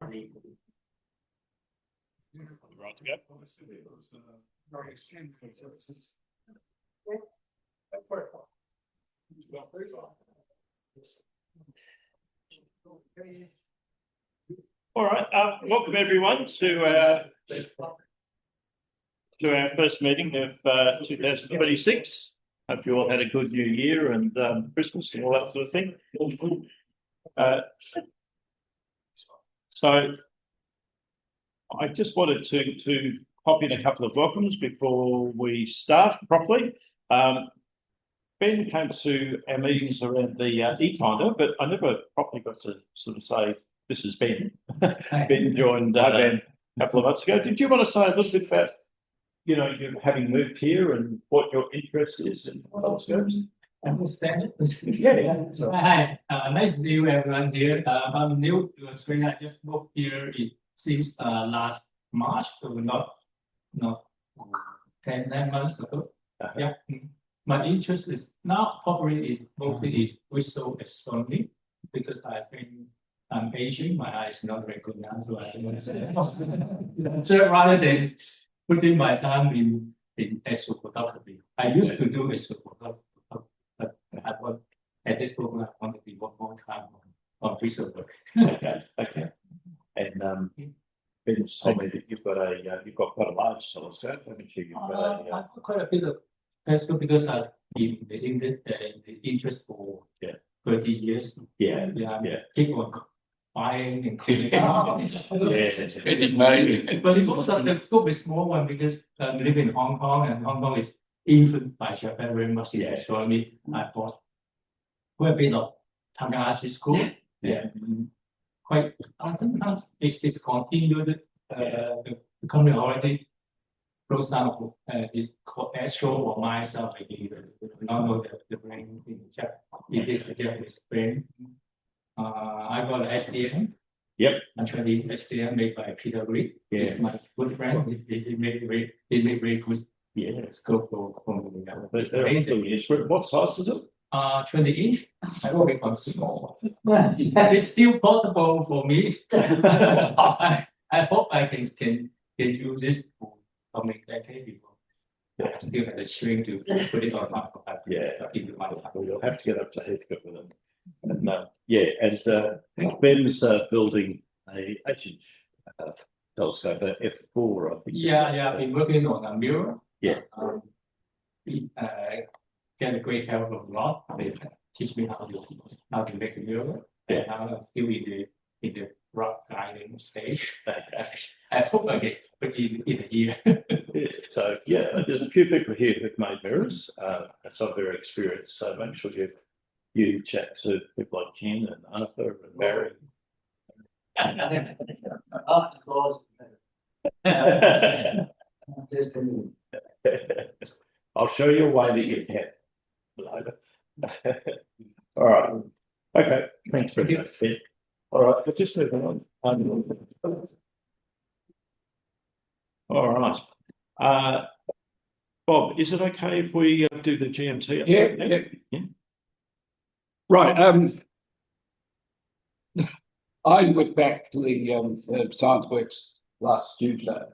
Right to go. All right. Welcome everyone to our first meeting of 2026. Hope you all had a good New Year and Christmas and all that sort of thing. So I just wanted to pop in a couple of welcomes before we start properly. Ben came to our meetings around the eTinder, but I never properly got to sort of say, this is Ben. Ben joined a couple of months ago. Did you want to say a little bit about, you having moved here and what your interest is in telescopes? Understand it? Yeah. Hi, nice to see you everyone here. I'm new to Australia. I just moved here since last March, so not 10 months ago. Yeah. My interest is now probably mostly visual astronomy because I think I'm Asian. My eyes not very good now, so I don't want to say. So rather than putting my time in astrophotography, I used to do astrophotography. But at this program, I want to be more time on visual work. Okay. And Ben's told me that you've got quite a large telescope, haven't you? I've got quite a bit of telescope because I've been in the interest for 30 years. Yeah. Keep on buying and cleaning. But it's also the scope is small one because I live in Hong Kong and Hong Kong is influenced by Japan very much in astronomy. I bought quite a bit of Takahashi school. Quite sometimes it's discontinued. The company already closed down. It's called Astro or myself. I don't know the brand in Japan. It is a Japanese brand. I got an SDM. Yep. Actually, SDM made by Peter Reed. He's my good friend. He made very good. Scope for what size is it? 20-inch. I already got small. It's still portable for me. I hope I can use this for make that before. I still have the string to put it on top of that. You'll have to get up to Heathcote with them. And I think Ben's building a 8-inch telescope, F4, I think. I've been working on a mirror. Get a great help from Rob. They teach me how to make a mirror. And now I'm still in the rock climbing stage. I hope I get in a year. So there's a few people here who've made mirrors. Some very experienced. So make sure you chat to people like Ken and Arthur and Barry. I'll show you a way that you can later. All right. Okay. Thanks very much. All right. Let's just move on. All right. Bob, is it okay if we do the GMT? Yeah. Right. I went back to the Science Works last Tuesday,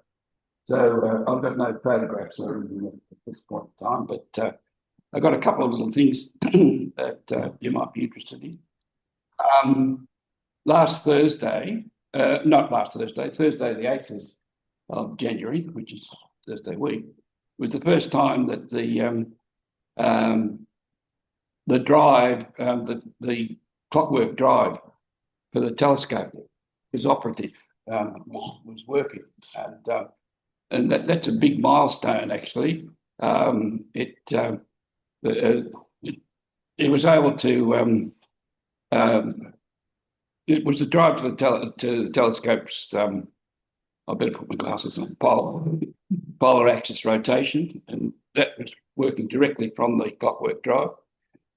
so I've got no photographs or anything at this point in time, but I've got a couple of little things that you might be interested in. Thursday the 8th of January, which is Thursday week, was the first time that the drive, the clockwork drive for the telescope is operative, was working, and that's a big milestone actually. It was able to. It was the drive to the telescope's. I better put my glasses on. Polar axis rotation, and that was working directly from the clockwork drive.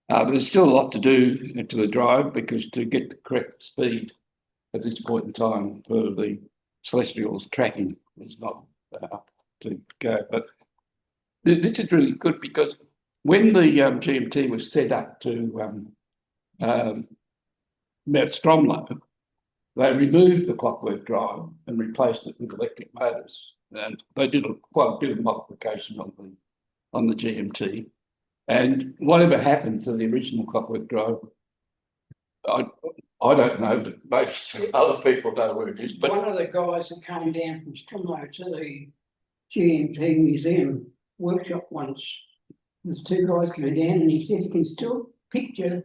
But there's still a lot to do to the drive because to get the correct speed at this point in time for the celestials tracking is not up to go. But this is really good because when the GMT was set up to Mount Stromlo, they removed the clockwork drive and replaced it with electric motors. And they did quite a bit of modification on the GMT. And whatever happened to the original clockwork drive, I don't know, but most other people know where it is. But one of the guys that came down from Stromlo to the GMT Museum workshop once, there's two guys coming down, and he said he can still picture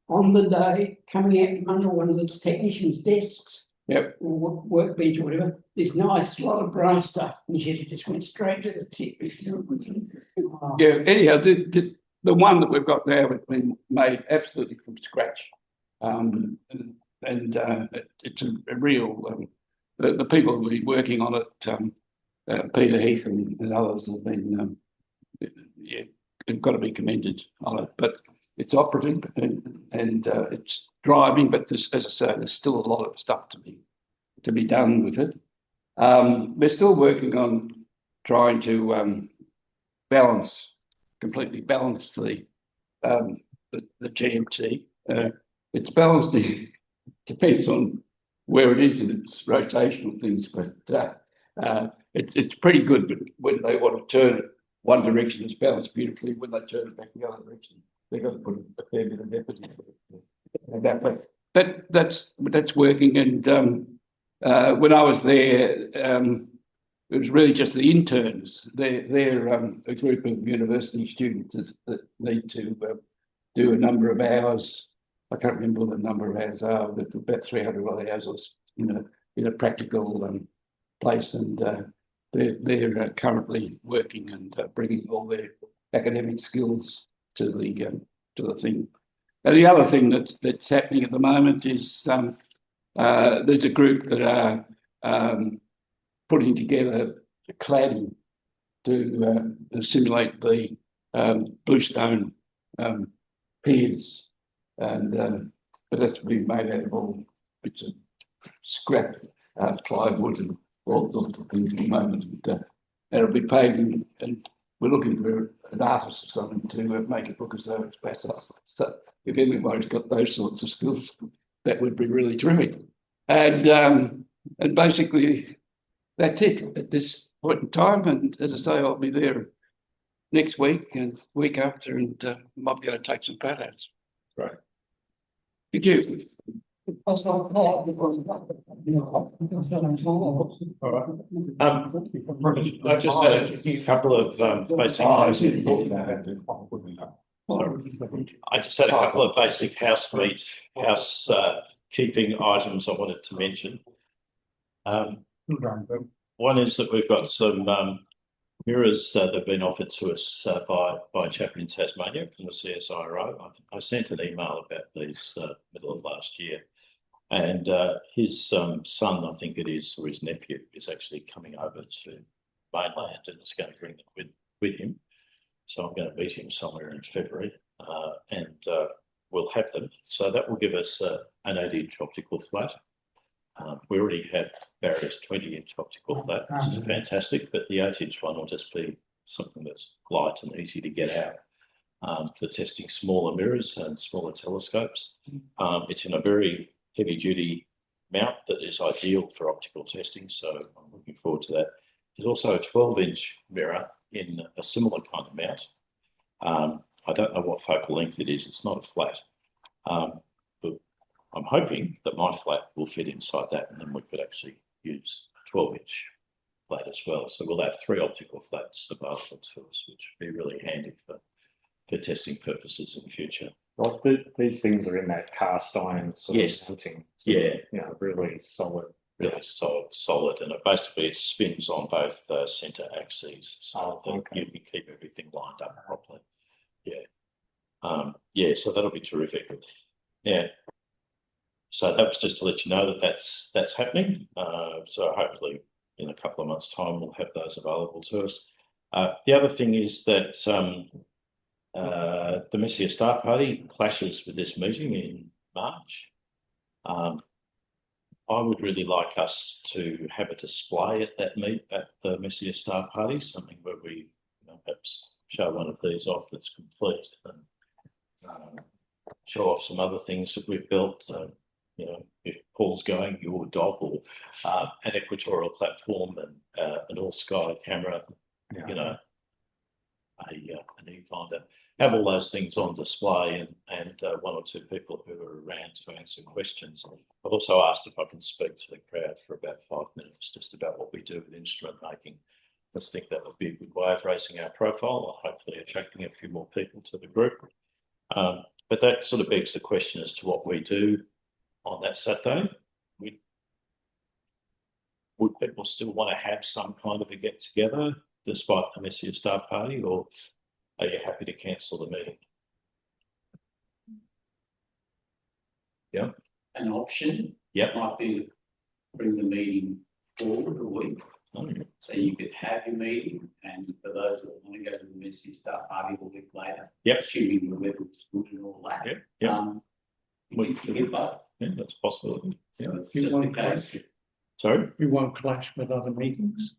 on the day coming out from under one of the technicians' desks. Yep. Or workbench or whatever, this nice lot of brass stuff. And he said it just went straight to the tip. Yeah, anyhow, the one that we've got now has been made absolutely from scratch. It's a real, the people who have been working on it, Peter Heath and others have been, have got to be commended on it. But it's operative and it's driving, but as I say, there's still a lot of stuff to be done with it. They're still working on trying to completely balance the GMT. It's balanced. It depends on where it is in its rotational things, but it's pretty good. But when they want to turn it one direction, it's balanced beautifully. When they turn it back the other direction, they've got to put a fair bit of effort into it. And that's working. And when I was there, it was really just the interns. They're a group of university students that need to do a number of hours. I can't remember what the number of hours are, but about 300 odd hours in a practical place, and they're currently working and bringing all their academic skills to the thing. And the other thing that's happening at the moment is there's a group that are putting together a cladding to simulate the bluestone piers, and but that's being made out of all bits of scrap plywood and all sorts of things at the moment. And it'll be paving, and we're looking for an artist or something to make it look as though it's basalt. So if anybody's got those sorts of skills, that would be really terrific. And basically that's it at this point in time. And as I say, I'll be there next week and week after, and might be able to take some photos. Right. Thank you. All right. I just had a couple of basic. I just had a couple of basic housekeeping items I wanted to mention. One is that we've got some mirrors that have been offered to us by a chap in Tasmania from the CSIRO. I sent an email about these middle of last year, and his son, I think it is, or his nephew, is actually coming over to mainland and is going to bring them with him. So I'm going to meet him somewhere in February, and we'll have them. So that will give us an 8-inch optical flat. We already have Barrier's 20-inch optical flat, which is fantastic, but the 8-inch one will just be something that's light and easy to get out for testing smaller mirrors and smaller telescopes. It's in a very heavy-duty mount that is ideal for optical testing, so I'm looking forward to that. There's also a 12-inch mirror in a similar kind of mount. I don't know what focal length it is. It's not a flat. But I'm hoping that my flat will fit inside that, and then we could actually use a 12-inch flat as well. So we'll have 3 optical flats available to us, which will be really handy for testing purposes in the future. Well, these things are in that cast iron sort of mounting. Yeah. Really solid. Really solid, and it spins on both centre axes, so that you can keep everything lined up properly. Yeah. So that'll be terrific. Yeah. So that was just to let you know that that's happening. So hopefully in a couple of months' time we'll have those available to us. The other thing is that the Messier Star Party clashes with this meeting in March. I would really like us to have a display at the Messier Star Party, something where we perhaps show one of these off that's complete, and show off some other things that we've built. you know, if Paul's going, your dog, or an equatorial platform and an all sky camera, you know, an e-finder, have all those things on display, and one or two people who are around to answer questions. I've also asked if I can speak to the crowd for about 5 minutes just about what we do with instrument making. I just think that would be a good way of raising our profile, and hopefully attracting a few more people to the group. But that sort of begs the question as to what we do on that Saturday. Would people still want to have some kind of a get together despite the messier start party, or are you happy to cancel the meeting? Yeah. An option Yep. might be bring the meeting forward a week. Oh, yeah. So you could have your meeting, and for those that want to go to the messy start party a week later, Yep. assuming the weather was good and all that. Yep. Yep. We can get both. Yeah, that's a possibility. So it's You just want in case. Sorry? You won't clash with other meetings.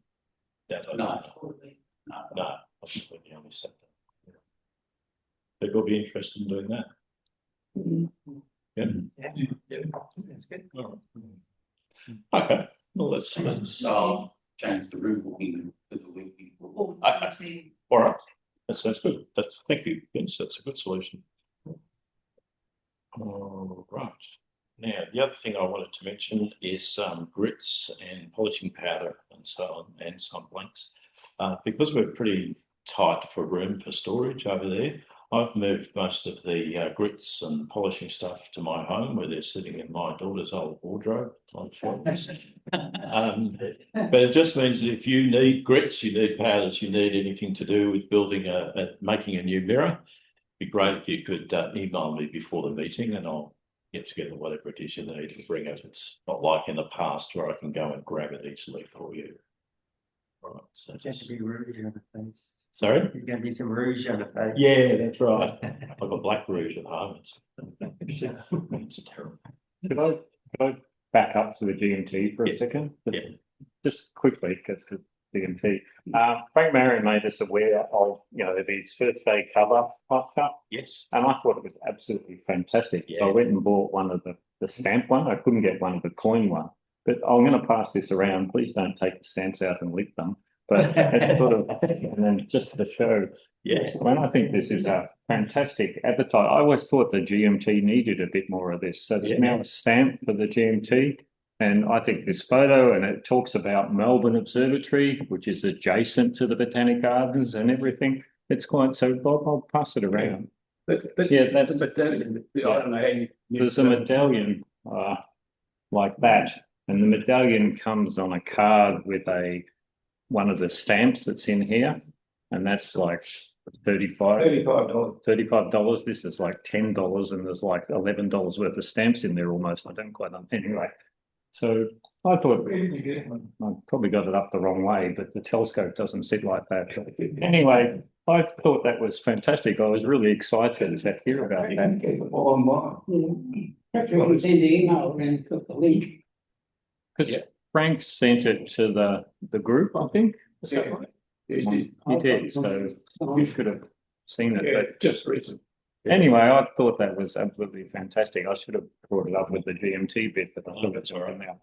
That I No, don't it's know. probably, no. No, I think we're the only Saturday. People be interested in doing that. Yeah. That's good. All right. Okay. Well, let's. So I'll change the room booking to the week before. Okay. All right. That's good. Thank you, Vince. That's a good solution. All right. Now, the other thing I wanted to mention is grits and polishing powder and so on, and some blanks. Because we're pretty tight for room for storage over there, I've moved most of the grits and polishing stuff to my home, where they're sitting in my daughter's old wardrobe on shelves. But it just means that if you need grits, you need powders, you need anything to do with building making a new mirror, it'd be great if you could email me before the meeting, and I'll get together whatever it is you need to bring it. It's not like in the past where I can go and grab it easily for you. All right. So Just to be rouge on the face. sorry? There's going to be some rouge on the face. Yeah, that's right. I've got black rouge at home. It's terrible. Could I back up to the GMT for a Yes. second? Yeah. Just quickly, because the GMT, Frank Marion made us aware of, you know, these first day cover type stuff, Yes. and I thought it was absolutely fantastic. Yeah. I went and bought one of the stamp one. I couldn't get one of the coin one, but I'm going to pass this around. Please don't take the stamps out and lick them. But it's sort of, and then just to show, Yeah. when I think this is a fantastic advertise. I always thought the GMT needed a bit more of this. So there's Yeah. now a stamp for the GMT. And I think this photo, and it talks about Melbourne Observatory, which is adjacent to the Botanic Gardens and everything. It's quite, so I'll pass it around. Yeah, that's- the medallion. I don't know how you. There's a medallion like that, and the medallion comes on a card with one of the stamps that's in here, and that's like $35. $35. This is like $10, and there's like $11 worth of stamps in there almost. I don't quite know. Anyway, so I thought I probably got it up the wrong way, but the telescope doesn't sit like that. Anyway, I thought that was fantastic. I was really excited to hear about that. Online. Perhaps we can send the email and put the link. Because Frank sent it to the group, I think. Is that Yeah. right? He He did, so you should have seen it, but just recent. anyway, I thought that was absolutely fantastic. I should have brought it up with the GMT bit, but I thought it's all right now.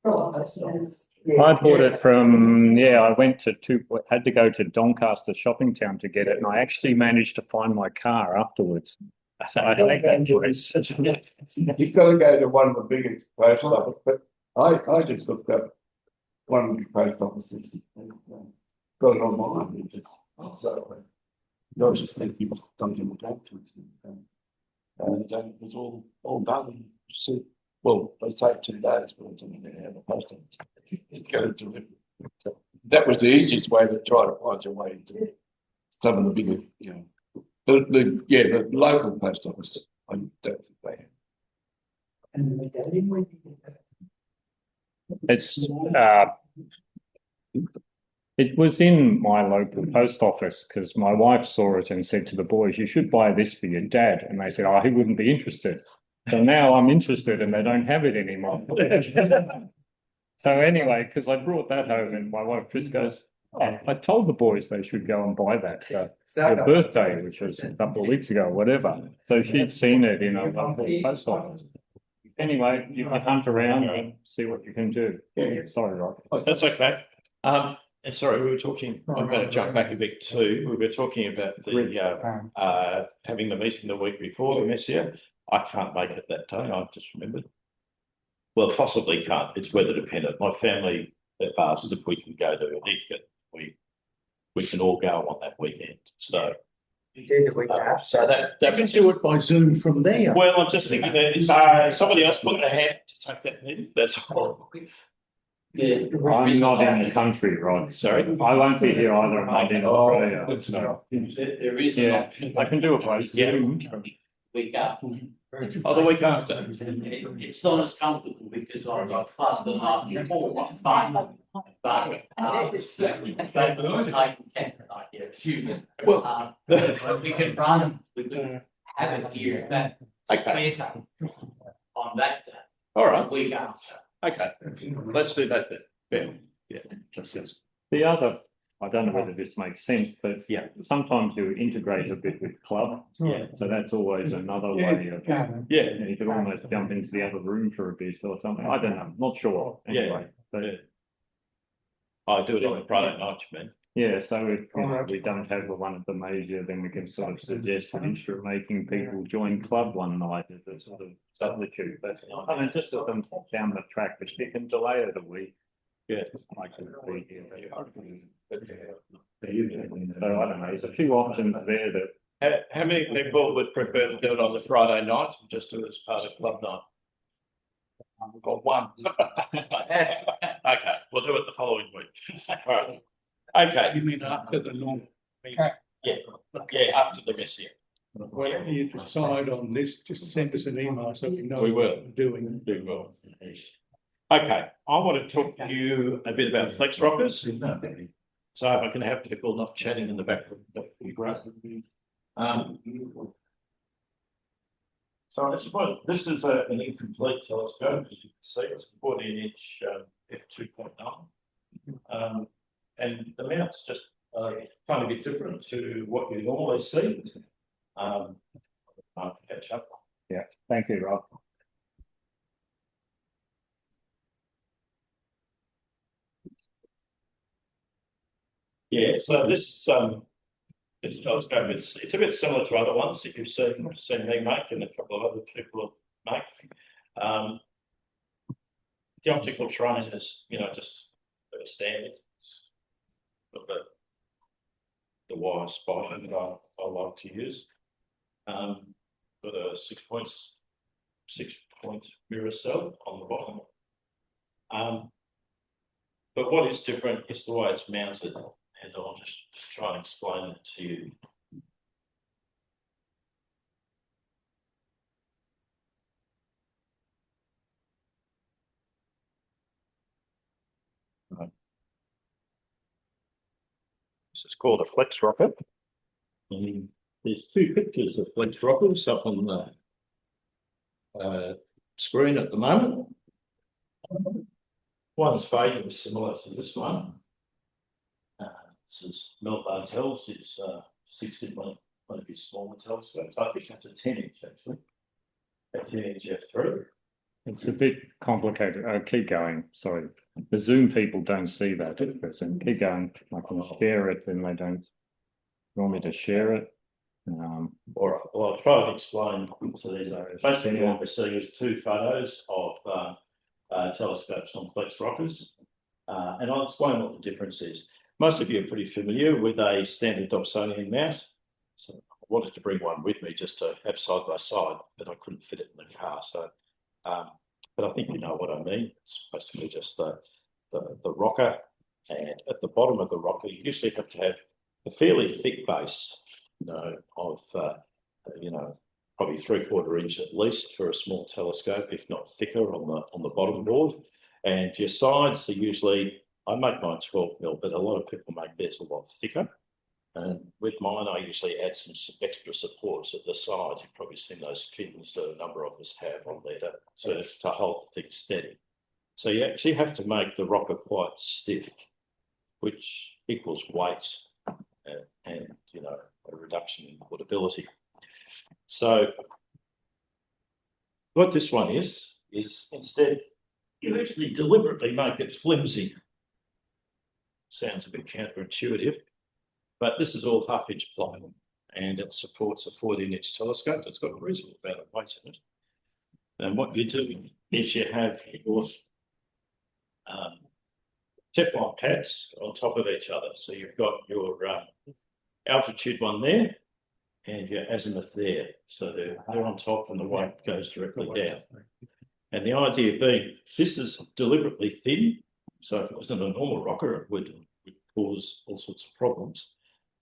I bought it from, I went to had to go to Doncaster Shopping Town to get it, and I actually managed to find my car afterwards. So I think that choice. You've got to go to one of the biggest post offices, but I just looked up one of the post offices and got it online. And just, so I was just thinking of something to talk to us. And it was all done. So, well, they take 2 days, but it's only going to have a post office. It's going to deliver. So that was the easiest way to try to find your way to some of the bigger, the local post office. I don't think they have. And the medallion, where did you get that? It's it was in my local post office because my wife saw it and said to the boys, "You should buy this for your dad." And they said, "Oh, he wouldn't be interested." So now I'm interested, and they don't have it anymore. So anyway, because I brought that home, and my wife just goes, I told the boys they should go and buy that for her birthday, which was a couple of weeks ago, or whatever. So she'd seen it in a local post office. Anyway, you can hunt around and see what you can do. Sorry, Rob. That's okay. And sorry, we were talking, I'm going to jump back a bit too. We were talking about the having the meeting the week before the Messier. I can't make it that day. I've just remembered. Well, possibly can't. It's weather dependent. My family have asked if we can go to Heathcote. We can all go on that weekend. So, so that They can do it by Zoom from there. well, I'm just thinking that somebody else put their hand to take that meeting. That's all. Yeah. I'm not in the country, Rod. Sorry. I won't be here either. I'm not in Australia. So, There is an yeah, option. I can do it by Yeah. Zoom. Week up. Oh, the week after. It's not as comfortable because I've got class the night before, what's fine. But I can, Tuesday. Well, We can run, we can have it here, that okay. better on that All right. week after. Okay. Let's do that then. Yeah. That sounds. The other, I don't know whether this makes sense, but Yeah. sometimes you integrate a bit with club. Yeah. So that's always another way of, Yeah. you could almost jump into the other room for a bit or something. I don't know, not sure. Anyway, but Yeah. I do it on a Friday night, man. yeah, so if we don't have one of the major, then we can sort of suggest an issue of making people join club one night as a sort of substitute. That's, I mean, just as them down the track, but you can delay it a week. Yeah. I can be here. So I don't know, there's a few options there that How many people would prefer to do it on the Friday night and just do it as part of club night? I've got one. Okay, we'll do it the following week. All right. Okay. You mean after the normal? Yeah, after the Messier. Whenever you decide on this, just send us an email so we know We will. what we're doing. Do well. Okay, I want to talk to you a bit about flex rockers. So if I can have people not chatting in the background, that would be great. So I suppose this is an incomplete telescope, as you can see, it's 14-inch f2.9. And the mount's just kind of bit different to what you normally see. I'll catch up. yeah, thank you, Rob. Yeah, so this telescope it's a bit similar to other ones that you've seen me make and a couple of other people make. The optical terrain is, just a standard. It's got the wire spot that I like to use. Got a 6.6 mirror cell on the bottom. But what is different is the way it's mounted, and I'll just try and explain it to you. This is called a flex rocket. And there's two pictures of flex rockets up on the screen at the moment. One's vaguely similar to this one. This is Mel Bartels. It's 16 one of his smaller telescopes. I think that's a 10-inch actually. A 10-inch f3. It's a bit complicated. Keep going. Sorry. The Zoom people don't see that at present. Keep going. I can share it and they don't want me to share it. All right. Well, I'll try to explain. So there's basically what we're seeing is two photos of telescopes on flex rockers. And I'll explain what the difference is. Most of you are pretty familiar with a standard Dobsonian mount. So I wanted to bring one with me just to have side by side, but I couldn't fit it in the car. So, but I think you know what I mean. It's basically just the rocker, and at the bottom of the rocker, you usually have to have a fairly thick base, of probably 3/4 inch at least for a small telescope, if not thicker on the bottom board. And your sides are usually, I make mine 12mm, but a lot of people make theirs a lot thicker. And with mine, I usually add some extra supports at the sides. You've probably seen those fins that a number of us have on there to hold the thing steady. So you actually have to make the rocker quite stiff. which equals weight and you know, a reduction in portability. So what this one is instead you actually deliberately make it flimsy. Sounds a bit counterintuitive, but this is all half-inch ply, and it supports a 14-inch telescope that's got a reasonable amount of weight in it. And what you do is you have your Teflon pads on top of each other. So you've got your altitude one there and your azimuth there. So they're on top and the weight goes directly down. And the idea being, this is deliberately thin. So if it wasn't a normal rocker, it would cause all sorts of problems.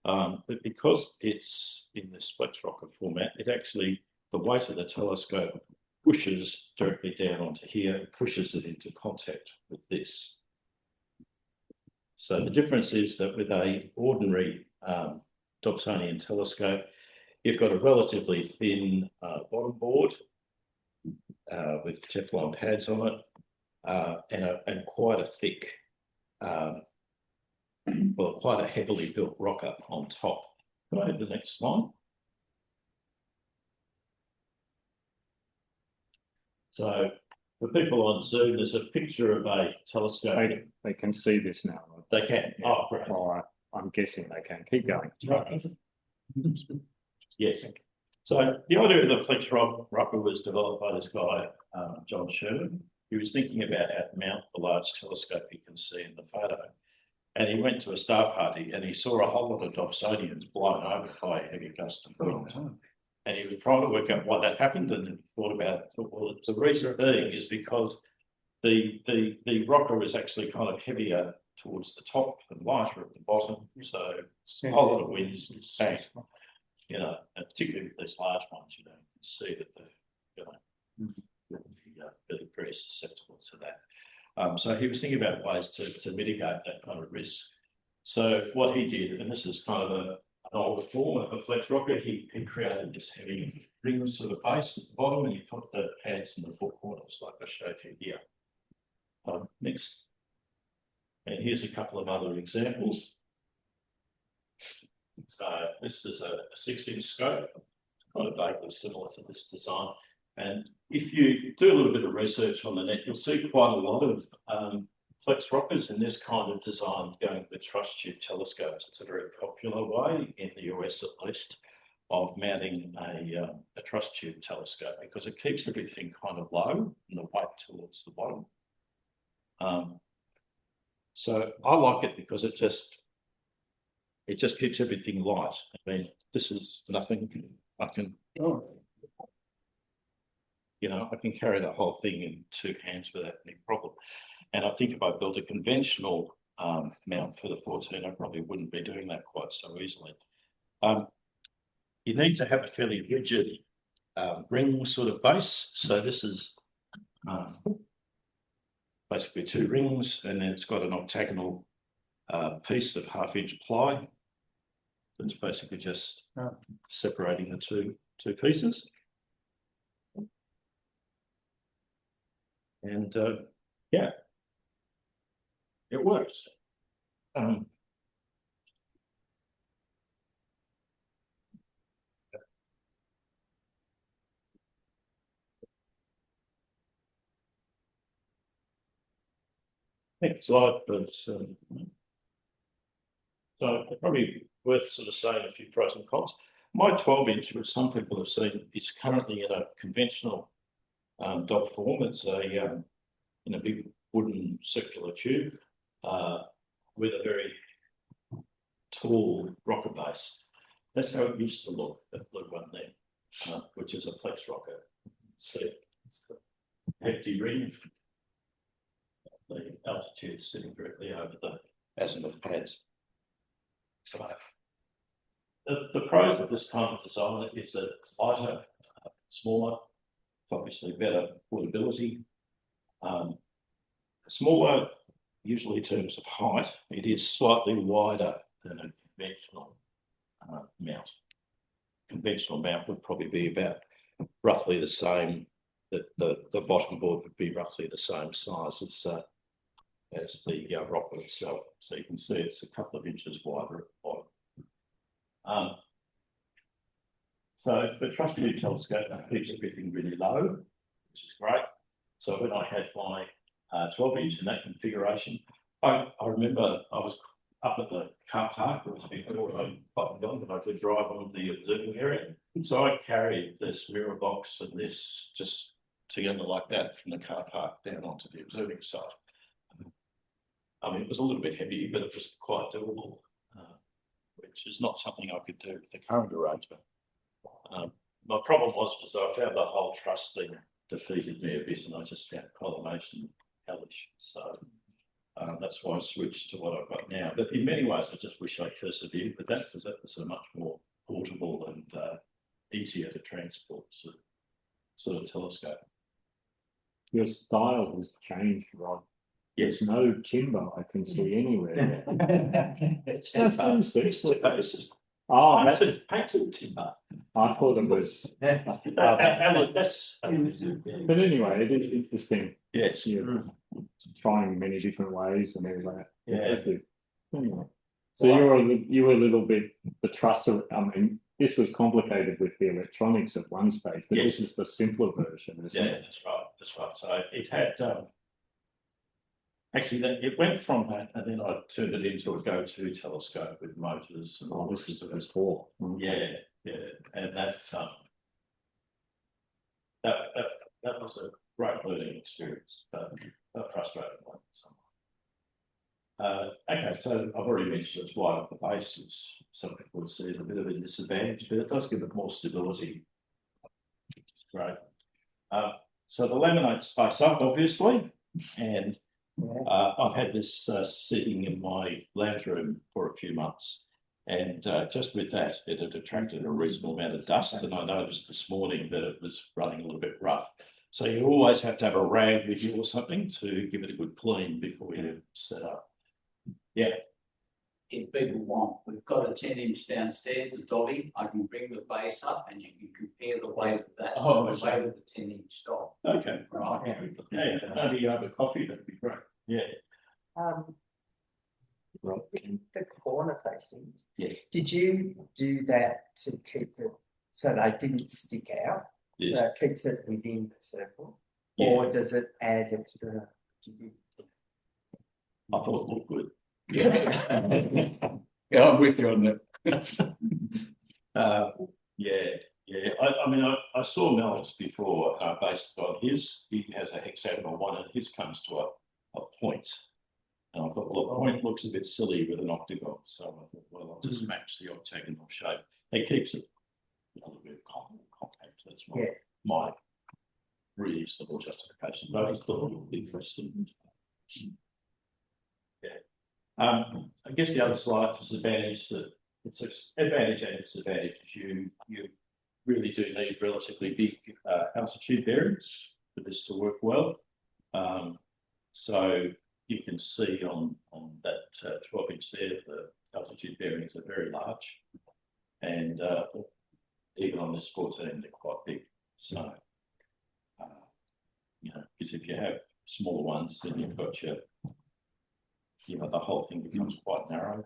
But because it's in this flex rocker format, it actually, the weight of the telescope pushes directly down onto here, pushes it into contact with this. So the difference is that with a ordinary Dobsonian telescope, you've got a relatively thin bottom board with Teflon pads on it, and quite a thick, well, quite a heavily built rocker on top. Can I have the next slide? So for people on Zoom, there's a picture of a telescope. They can see this now. They can. Oh, great. All right. I'm guessing they can. Keep going. Yes. So the idea of the flex rocker was developed by this guy, John Sherman. He was thinking about how to mount the large telescope you can see in the photo. And he went to a star party and he saw a whole lot of Dobsonians blown over by a heavy gust of wind. And he was trying to work out why that happened, and thought about it. Thought, well, the reason being is because the rocker is actually kind of heavier towards the top and lighter at the bottom. So a whole lot of winds bang, you know, and particularly with these large ones, you know, you can see that they're really very susceptible to that. So he was thinking about ways to mitigate that kind of risk. So what he did, and this is kind of an older form of a flex rocker, he created this heavy ring sort of base at the bottom, and he put the pads in the four corners like I showed you here. Next. And here's a couple of other examples. So this is a 6-inch scope, kind of vaguely similar to this design. And if you do a little bit of research on the net, you'll see quite a lot of flex rockers in this kind of design going with truss tube telescopes. It's a very popular way in the US, at least, of mounting a truss tube telescope, because it keeps everything kind of low and the weight towards the bottom. So I like it because it just keeps everything light. I mean, this is nothing. I can, you know, I can carry the whole thing in 2 hands without any problem. And I think if I built a conventional mount for the 14, I probably wouldn't be doing that quite so easily. You need to have a fairly rigid ring sort of base. So this is basically 2 rings, and then it's got an octagonal piece of 1/2-inch ply. It's basically just separating the two pieces. And yeah, it works. Next slide, please. So probably worth sort of saying a few pros and cons. My 12-inch, which some people have seen, is currently in a conventional dog form. It's in a big wooden circular tube with a very tall rocker base. That's how it used to look, that blue one there, which is a flex rocker. See, hefty ring. The altitude sitting directly over the azimuth pads. So the pros of this kind of design is that it's lighter, smaller, obviously better portability. Smaller, usually in terms of height, it is slightly wider than a conventional mount. Conventional mount would probably be about roughly the same, that the bottom board would be roughly the same size as as the rocket itself. So you can see it's a couple of inches wider at the bottom. So for trust tube telescope, that keeps everything really low, which is great. So when I had my 12-inch in that configuration, I remember I was up at the car park, it was before I got done, but I could drive on the observing area. So I carried this mirror box and this just together like that from the car park down onto the observing site. I mean, it was a little bit heavy, but it was quite doable, which is not something I could do with the current arrangement. My problem was I found the whole truss thing defeated me a bit, and I just found collimation hellish. So that's why I switched to what I've got now. But in many ways, I just wish I persevered with that, because that was a much more portable and easier to transport sort of telescope. Your style has changed, Rod. Yes. There's no timber I can see anywhere. It's just Oh, that's, painted timber. I thought it was. And look, that's But anyway, it is interesting. yes. You're trying many different ways and all that. Yeah. Impressive. Anyway. So you were a little bit the truss. I mean, this was complicated with the electronics at one stage, but Yes. this is the simpler version, isn't Yeah, it? that's right. That's right. So it had actually it went from that, and then I turned it into a go-to telescope with motors and all Oh, this this is sort the of. before. Yeah, and that's that was a great learning experience, but a frustrating one. Okay, so I've already mentioned it's wide at the base, which some people would see as a bit of a disadvantage, but it does give it more stability. Great. So the laminate space up, obviously, and I've had this sitting in my lounge room for a few months, and just with that, it had attracted a reasonable amount of dust, and I noticed this morning that it was running a little bit rough. So you always have to have a rag with you or something to give it a good clean before you set up. Yeah. If people want, we've got a 10-inch downstairs, a dolly. I can bring the base up and you can compare the weight of that Oh, to the weight of the 10-inch stock. Okay. Right. Yeah, maybe you have a coffee, that'd be great. Yeah. Right. The corner facings, Yes. did you do that to keep it so they didn't stick out? Yes. So it keeps it within the circle? Yeah. Or does it add extra? I thought it looked good. Yeah, I'm with you on that. Yeah. I mean, I saw Mel's before, based on his. He has a hexagonal one, and his comes to a point. And I thought, well, a point looks a bit silly with an octagon, so I thought, well, I'll just match the octagonal shape. It keeps it a little bit compact. That's my reasonable justification. But I just thought it looked interesting. Yeah. I guess the other slight disadvantage that it's an advantage and disadvantage. You really do need relatively big altitude bearings for this to work well. So you can see on that 12-inch there, the altitude bearings are very large, and even on this 14, they're quite big. So because if you have smaller ones, then you've got the whole thing becomes quite narrow,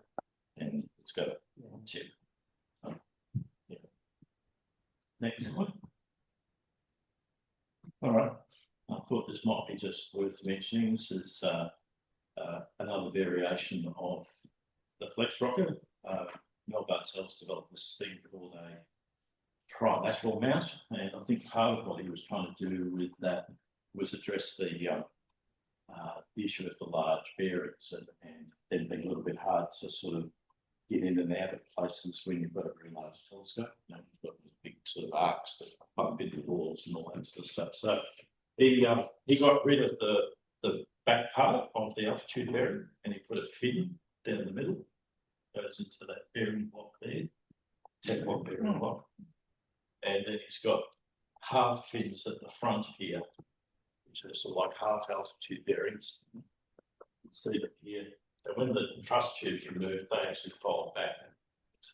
and it's got a tip. Next one. All right. I thought this might be just worth mentioning. This is another variation of the Flex rocket. Mel Bartel's developed this thing called a trilateral mount, and I think part of what he was trying to do with that was address the issue of the large bearings and then being a little bit hard to sort of get in and out of places when you've got a very large telescope. You've got these big sort of arcs that bump into walls and all that sort of stuff. So he got rid of the back part of the altitude bearing, and he put a fin down the middle, goes into that bearing block there, 10-watt bearing block, and then he's got half fins at the front here, which are sort of like half altitude bearings. You can see them here. And when the truss tubes are removed, they actually fold back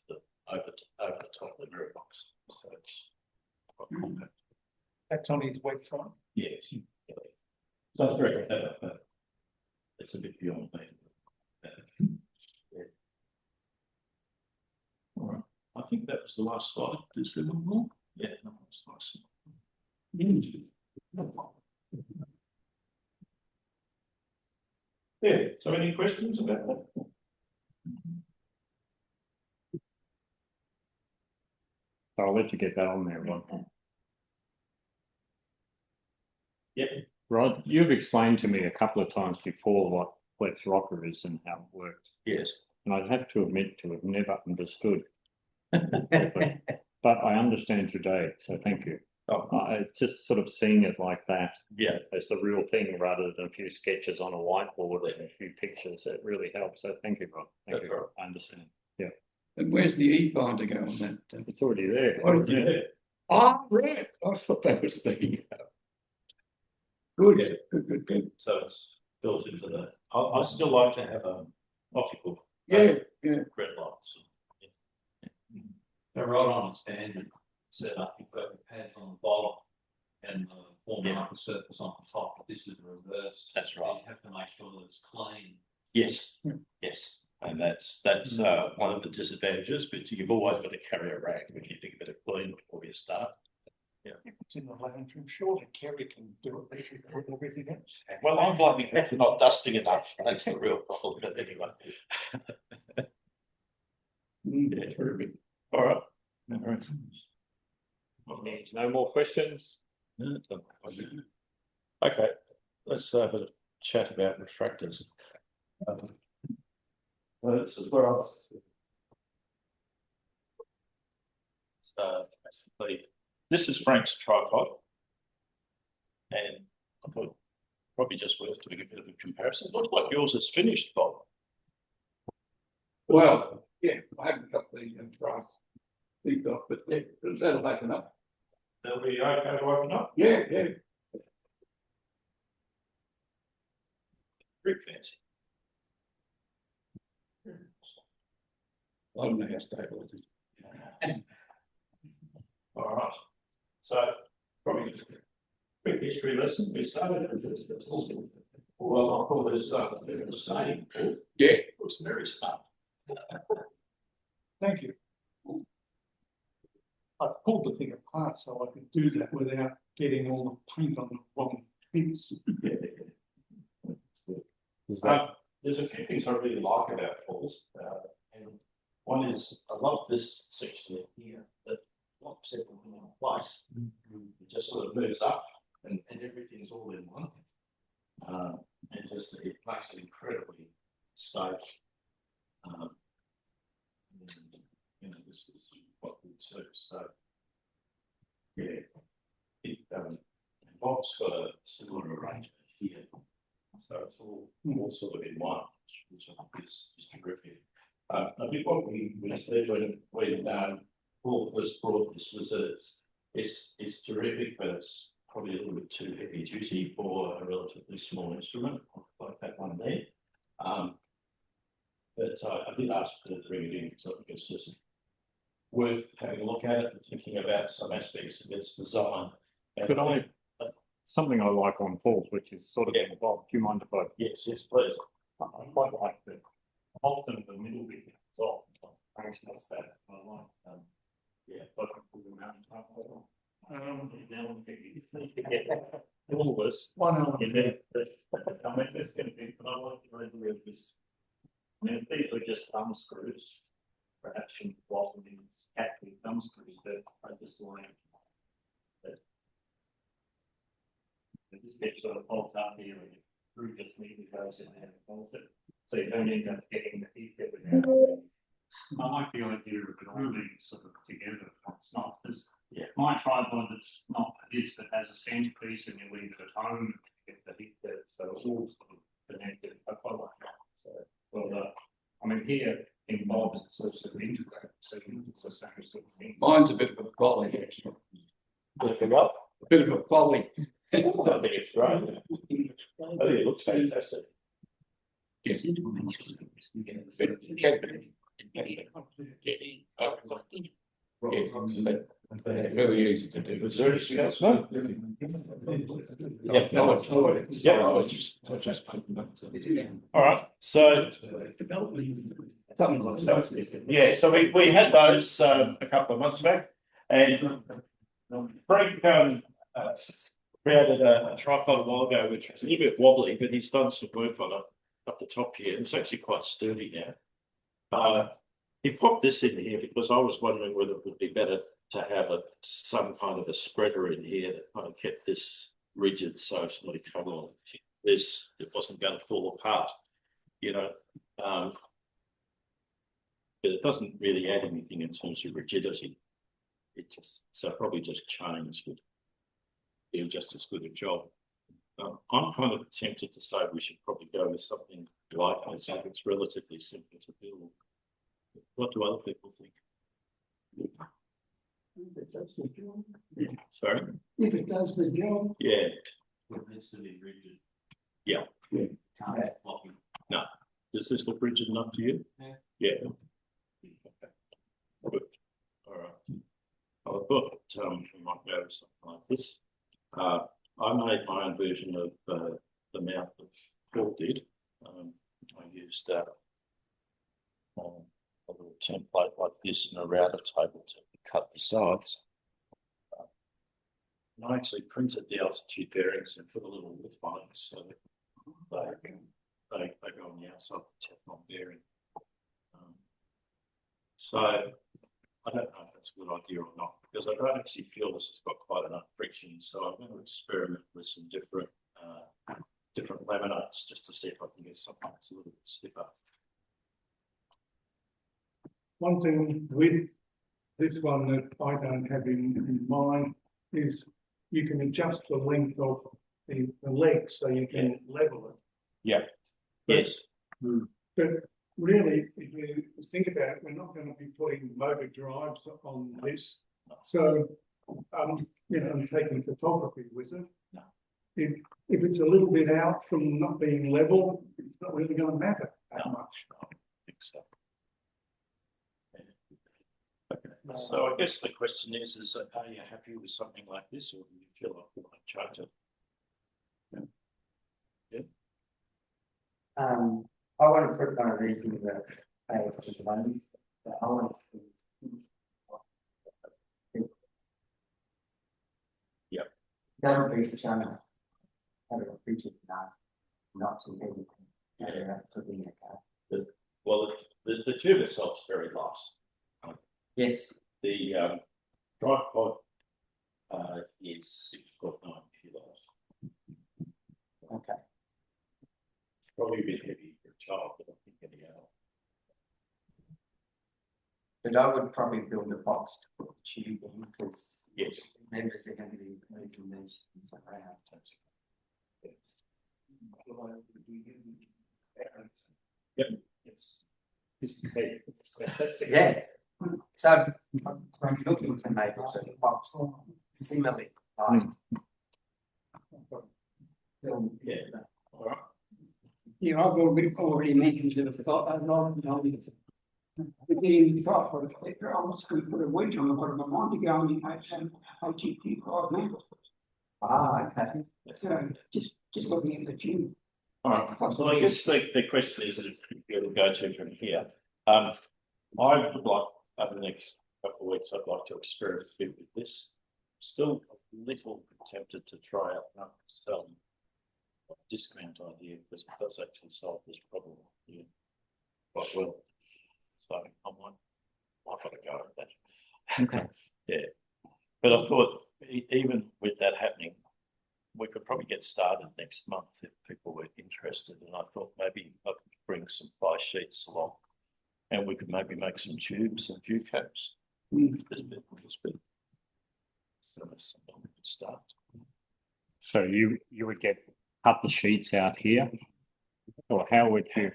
to over the top of the mirror box. So it's quite compact. That's on his website. Yes. So it's very clever. it's a bit beyond me. Yeah. All right, I think that was the last slide. Is there one more? Yeah, no, that's the last slide. Yeah, so any questions about that? I'll let you get that on there, Rod. Yep. Rod, you've explained to me a couple of times before what Flex Rocker is and how it works, Yes. and I'd have to admit to have never understood. But I understand today, so thank you. I just sort of seeing it like that Yeah, as the real thing rather than a few sketches on a whiteboard and a few pictures. It really helps. So thank you, Rod. Thank That's you. right. I understand. And where's the e-binder go on that? It's already there. Oh, yeah. Ah, right. I thought that was the. Good, good. So it's built into the, I still like to have a optical. Yeah. Red lights. They're right on the standard setup, you've got the pads on the bottom and the formula surface on the top, but this is reversed. That's right. You have to make sure that it's clean. Yes, yes, and that's one of the disadvantages, but you've always got to carry a rag when you do a bit of clean before you start. It's in the lounge room, surely Kerry can do it better than everything else. Well, I'm blaming her for not dusting enough, that's the real problem, but anyway. Yeah, very good. All right. No worries. No more questions? Okay, let's have a chat about refractors. Well, this is where I was. Basically, this is Frank's tripod. And I thought probably just worth doing a bit of a comparison. Looks like yours is finished, Bob. Well, yeah, I haven't got the brass things off, but yeah, that'll open up. They'll be okay to open up. Yeah. Very fancy. I don't know how stable it is. All right. So probably just a quick history lesson. We started with this. Well, I'll call this the same. Yeah. It was very smart. Thank you. I pulled the thing apart so I could do that without getting all the paint on the wrong bits. There's a few things I really like about Paul's. And one is I love this section here that locks everything in place. It just sort of moves up and everything's all in one. And just it makes it incredibly stable. And, you know, this is what we do. So yeah, Bob's got a similar arrangement here. So it's all sort of in one, which I think is terrific. I think what we said when Paul first brought this was that it's terrific, but it's probably a little bit too heavy duty for a relatively small instrument like that one there. But I did ask Paul to bring it in because I think it's just worth having a look at it and thinking about some aspects of its design. Could I, something I like on Paul's, which is sort of involved. Do you mind if I? Yes, please. I quite like that. Often the middle bit is off. Functions that I like. Yeah, but I can pull them out and type all this. One element. I mean, this can be, but I like the idea of this. I mean, if these were just thumb screws, perhaps you wasn't in cat-with thumb screws, but I just like that. It just gets sort of bolted up here and screw just neatly goes in there and bolts it. So you don't end up getting the heat there without. I like the idea of it all being sort of together. It's not this. Yeah, my tripod is not this, but has a centerpiece and you leave it at home to get the heat there. So it's all sort of connected. I quite like that. So, well, I mean, here in Bob's, it's also integrated, so it's the same sort of thing. Mine's a bit of a folly, actually. Up. A bit of a folly. I think it's great. I think it looks fantastic. Yes. Very easy to do. Was there anything else? No? Yeah. All right, so. Yeah, so we had those a couple of months back, and Frank created a tripod a while ago, which was a little bit wobbly, but he's done some work on it up the top here, and it's actually quite sturdy now. He popped this in here because I was wondering whether it would be better to have some kind of a spreader in here that kind of kept this rigid, so if somebody come on this, it wasn't going to fall apart, you know. But it doesn't really add anything in terms of rigidity. It just, so probably just chains would do just as good a job. I'm kind of tempted to say we should probably go with something like this. It's relatively simple to build. What do other people think? If it does the job. Sorry? If it does the job. Yeah. It needs to be rigid. Yeah. Can't have floppy. No. Does this look rigid enough to you? Yeah. Yeah. Okay. Good. All right. I thought we might go with something like this. I made my own version of the mount that Paul did. I used a little template like this and a router table to cut the sides. And I actually printed the altitude bearings and put a little width on it so that they go on the outside of the Teflon bearing. So I don't know if that's a good idea or not, because I don't actually feel this has got quite enough friction. So I'm going to experiment with some different laminates just to see if I can get something that's a little bit stiffer. One thing with this one that I don't have in mind is you can adjust the length of the legs so you can level it. Yeah. Yes. But really, if you think about it, we're not going to be putting motor drives on this. So, you know, I'm taking photography with it. No. If it's a little bit out from not being level, it's not really going to matter that much. I don't think so. Okay. So I guess the question is are you happy with something like this, or do you feel like you want to change it? I want to put one of these in the one, but I want to. Yep. Don't be channel. Have a rigid enough, not too heavy. Yeah, to be in a car. Well, the tube itself is very light. Yes. The tripod is 6.9 kilos. Okay. Probably a bit heavy for a child, but I think anyhow. But I would probably build a box to put the tube in because Yes. members are going to be moving these things around. Yep. It's fantastic. Yeah. So I'm looking to make a box similarly light. Yeah. All right. Yeah, I've already mentioned to the thought I've already told you. We're getting the tripod a collector, I was going to put a wedge on the bottom of mine to go and make some HEP 5 metres. Ah, okay. So just looking at the tube. All right. So I guess the question is where to go to from here. I would like over the next couple of weeks, I'd like to experiment a bit with this. Still a little tempted to try out some discount idea because it does actually solve this problem quite well. So I might have a go at that. Okay. Yeah. But I thought even with that happening, we could probably get started next month if people were interested. And I thought maybe I could bring some ply sheets along and we could maybe make some tubes and view caps. This bit. So that's something we could start. So you would cut the sheets out here, or how would you?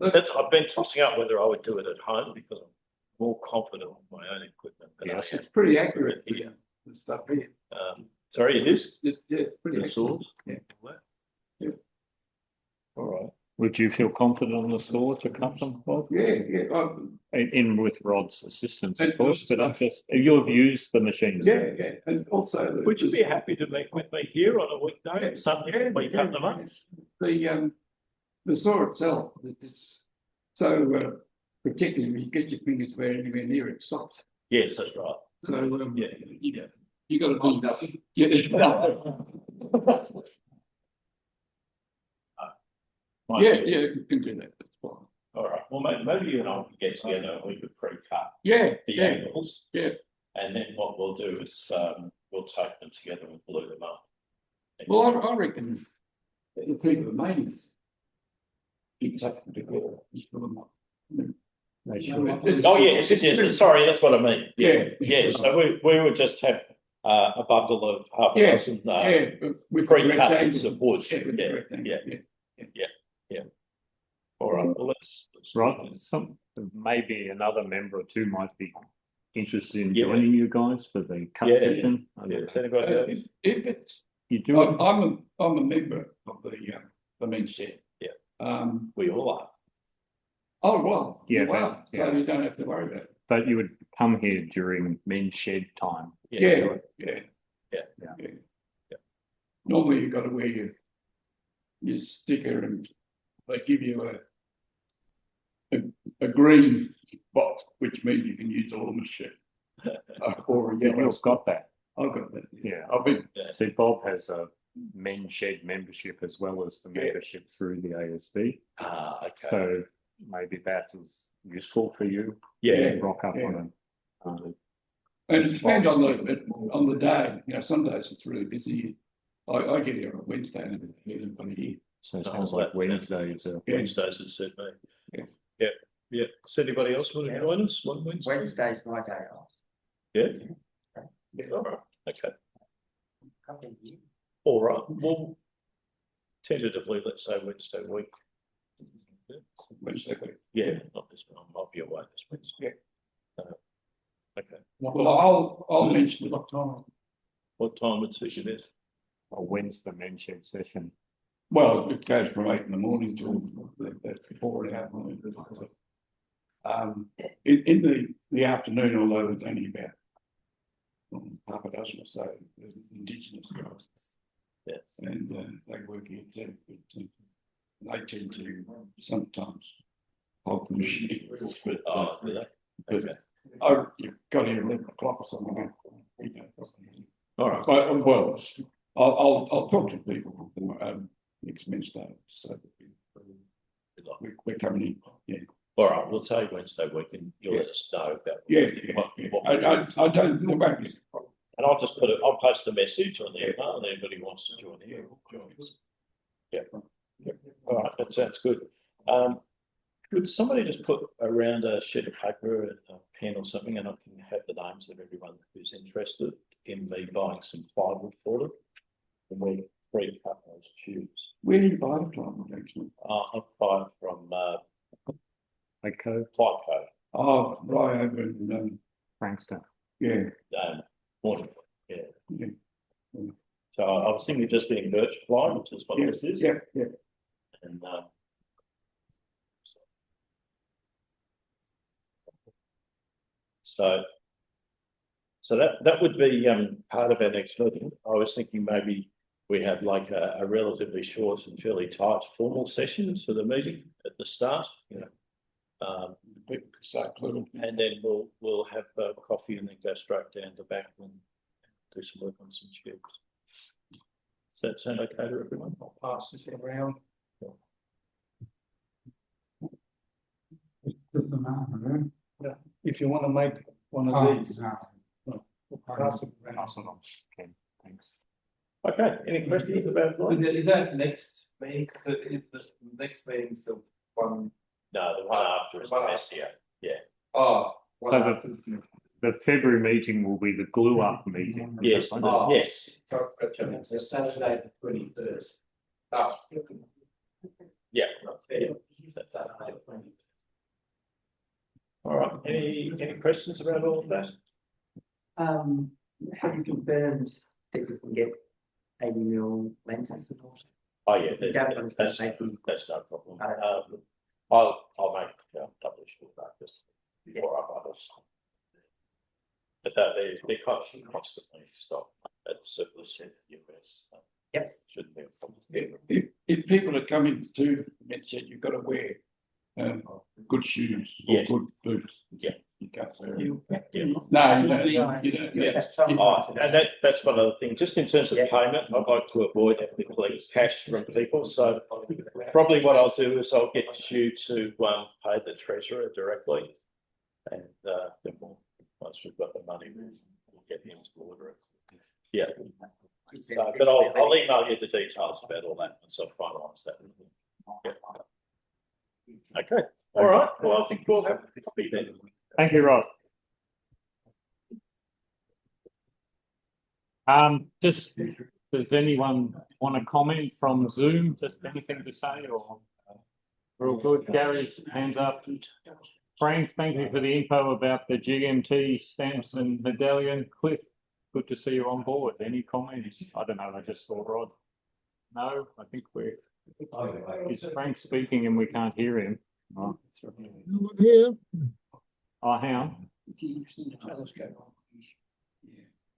I've been tossing up whether I would do it at home because I'm more confident with my own equipment. Yes. It's pretty accurate Here. the stuff here. Sorry, it is. Yeah, pretty The accurate. saws. Yeah. Yeah. All right. Would you feel confident on the saw to cut them, Bob? In with Rod's assistance, of course, but I'm just, you've used the machines. And also. Would you be happy to meet with me here on a weekday, Sunday, when you cut them up? The saw itself, it's so particularly when you get your fingers anywhere near it stops. Yes, that's right. So Yeah. you got to yeah, you can do that. That's fine. All right, well, maybe you and I can get together and we could pre-cut the Yeah. angles. Yeah. And then what we'll do is, we'll take them together and glue them up. Well, I reckon the people are made. Keep taking together. Just put them up. They should. Oh, yes, sorry, that's what I mean. Yeah. So we would just have a bundle of half a dozen, with pre-cut bits of wood. Yeah. All right, well, let's. Right, maybe another member or two might be interested in Yeah. joining you guys for the cut Yeah. session. Yeah, is anybody else? If it's, You do it. I'm a member of the men's shed. Yeah. We all are. Oh, well. Yeah, Wow. but- yeah. So you don't have to worry about it. But you would come here during men's shed time. Yeah. Yeah. Normally you've got to wear your sticker and they give you a green box, which means you can use all the machine. Or a yellow. You've got that. I've got that. Yeah. I've been, See, Bob has a men's shed membership as well as the membership through the ASB. Okay. So maybe that is useful for you. Yeah. Rock up Yeah. on and it depends on the day, some days it's really busy. I get here on Wednesday and everybody here. so it sounds like Wednesdays. Wednesdays is suit me. Yeah. Yeah. Does anybody else want to join us one Wednesday? Wednesday's my day off. Yeah. All right, okay. All right, well, tentatively, let's say Wednesday week. Wednesday week. Yeah, not this one, I might be away this Wednesday. Okay, Well, I'll mention what time. what time would suit you best? Or when's the men's shed session? Well, it goes from 8 in the morning till that's before it happens. In the afternoon, although it's only about half a dozen or so Indigenous guys. Yeah. And they work here too, but they tend to sometimes hold the machine. But, do they? But you've got here 11 o'clock or something. All right, But, well, I'll talk to people next Wednesday, so we're coming in. Yeah. all right, we'll say Wednesday week and you'll let us know about. I don't know about this. And I'll just I'll post a message on the email and anybody wants to join here, join us. Yeah. All right, that sounds good. Could somebody just put around a sheet of paper and a pen or something, and I can have the names of everyone who's interested in me buying some plywood for them? And we pre-cut those tubes. Where do you buy the plywood actually? I buy it from Echo, Plyco, Oh, right over in, Frankstown. yeah. Morning, yeah. Yeah. So I was thinking just getting birch ply, which is what this is. Yeah. And so that would be part of our next meeting. I was thinking maybe we have like a relatively short and fairly tight formal sessions for the meeting at the start, People start little. and then we'll have coffee and then go straight down the back and do some work on some tubes. Does that sound okay to everyone? I'll pass this around. If you want to make one of these. Pass it around. Pass it on. Okay, thanks. Okay, any questions about mine? Is that next meeting? Is the next meeting still one? No, the one after is the Messier. Oh. So the February meeting will be the glue up meeting. Yes, Oh. yes, It's a Saturday, the 21st. Oh. yeah. All right, any questions about all of that? Have you confirmed that you can get 80 mil lenses and all? Oh, yeah, You don't understand making that's no problem. I'll make double sure about this before I buy this. But they're constantly stopped at surplus in the US. Yes. Shouldn't be a problem. If people are coming to Medset, you've got to wear good shoes or Yes. good boots. Yeah. You can't wear. Yeah. No, you don't. And that's one other thing, just in terms of payment, I'd like to avoid having to collect cash from people, so probably what I'll do is I'll get you to pay the treasurer directly. And then once we've got the money, we'll get him to order it. Yeah. But I'll email you the details about all that once I finalise that. Yeah. Okay, all right, well, I think we'll have a copy then. Thank you, Rod. Just, does anyone want to comment from Zoom? Just anything to say or? We're all good. Gary's hands up. Frank, thank you for the info about the GMT stamps and medallion. Cliff, good to see you on board. Any comments? I don't know, I just saw Rod. No, I think is Frank speaking and we can't hear him? Oh, Here, oh, hang on. If you use the telescope.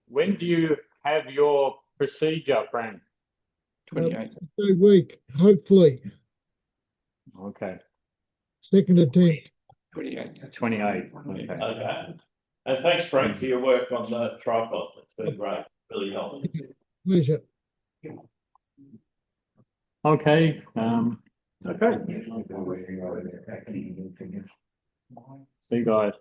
When do you have your procedure, Frank? 28. a week, hopefully, Okay, second attempt. 28. 28. Okay. Okay, and thanks Frank for your work on the tripod, it's been great, really helpful. Pleasure. Okay, Okay. see you guys.